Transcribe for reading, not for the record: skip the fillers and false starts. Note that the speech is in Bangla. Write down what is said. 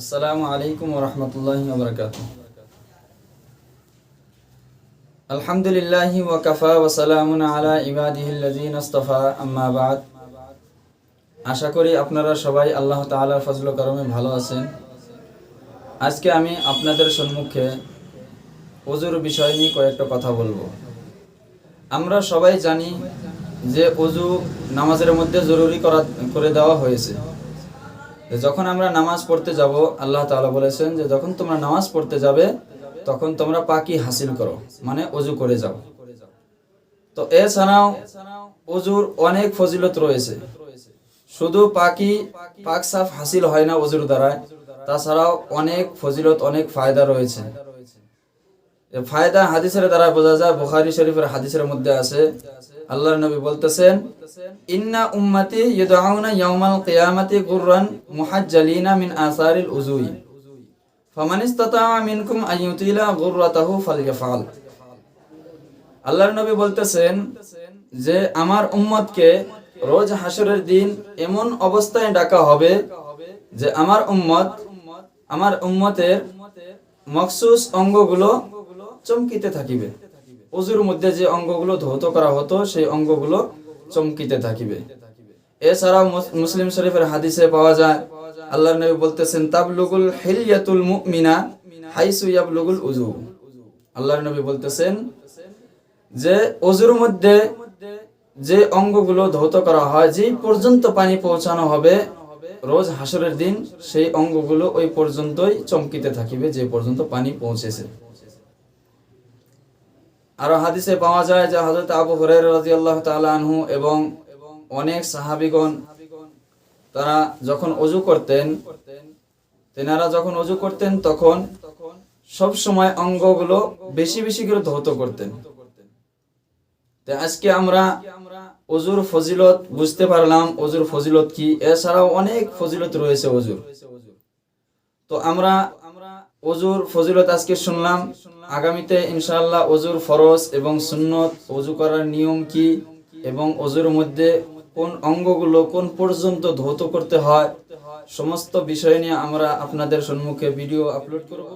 আসসালামু আলাইকুম ওয়া রাহমাতুল্লাহি ওয়া বারাকাতুহু। আলহামদুলিল্লাহি ওয়া কাফা ওয়া সালামুন আলা ইবাদিহিল্লাযিনা ইসতাফা, আম্মা বা'দ। আশা করি আপনারা সবাই আল্লাহ তাআলার ফজল ও করমে ভালো আছেন। আজকে আমি আপনাদের সম্মুখে ওযুর বিষয় নিয়ে কয়েকটা কথা বলবো। আমরা সবাই জানি যে ওযু নামাজের মধ্যে জরুরি করে দেওয়া হয়েছে। যখন আমরা নামাজ পড়তে যাব, আল্লাহ তাআলা বলেছেন যে যখন তোমরা নামাজ পড়তে যাবে তখন তোমরা পাকি হাসিল করো, মানে ওযু করে যাও। তো এছাড়াও ওযুর অনেক ফজিলত রয়েছে। শুধু পাক সাফ হাসিল হয় না ওযুর দ্বারা, তাছাড়াও অনেক ফজিলত, অনেক ফায়দা রয়েছে। ফায়দা হাদিসের দ্বারা বোঝা যায়। বুখারী শরীফের হাদিসের মধ্যে আছে, আল্লাহর নবী বলতেছেন, ইন্না উম্মতি ইউদআউনা ইয়াউমাল কিয়ামাতি গুররান মুহাজ্জালিনা মিন আসারিল উযুই ফামান ইসতাতাআ মিনকুম আন ইউতিলা গুররাতাহু ফালইফআল। আল্লাহর নবী বলতেছেন যে আমার উম্মতকে রোজ হাসরের দিন এমন অবস্থায় ডাকা হবে যে আমার উম্মতের মখসুস অঙ্গগুলো চমকিতে থাকিবে। ওযুর মধ্যে যে অঙ্গগুলো ধৌত করা হতো সেই অঙ্গগুলো চমকিতে থাকিবে। এছাড়াও মুসলিম শরীফের হাদিসে পাওয়া যায়, আল্লাহর নবী বলতেছেন, তাবলুগুল হিলিয়াতুল মুমিনা হাইসু ইয়াবলুগুল উযু। আল্লাহর নবী বলতেছেন যে ওযুর মধ্যে যে অঙ্গগুলো ধৌত করা হয়, যেই পর্যন্ত পানি পৌঁছানো হবে রোজ হাসরের দিন, সেই অঙ্গগুলো ওই পর্যন্তই চমকিতে থাকিবে যে পর্যন্ত পানি পৌঁছেছে। আর হাদিসে পাওয়া যায় যে হযরত আবু হুরায়রা রাদিয়াল্লাহু তাআলা আনহু এবং অনেক সাহাবীগণ তারা যখন ওযু করতেন তখন সব সময় অঙ্গগুলো বেশি বেশি করে ধৌত করতেন। তো আজকে আমরা ওযুর ফজিলত বুঝতে পারলাম, ওযুর ফজিলত কি। এছাড়াও অনেক ফজিলত রয়েছে ওযুর। তো আমরা ওযুর ফজিলত আজকে শুনলাম। আগামীতে ইনশাআল্লাহ ওযুর ফরজ এবং সুন্নত, ওযু করার নিয়ম কি এবং ওযুর মধ্যে কোন অঙ্গগুলো কোন পর্যন্ত ধৌত করতে হয়, সমস্ত বিষয় নিয়ে আমরা আপনাদের সম্মুখে ভিডিও আপলোড করব।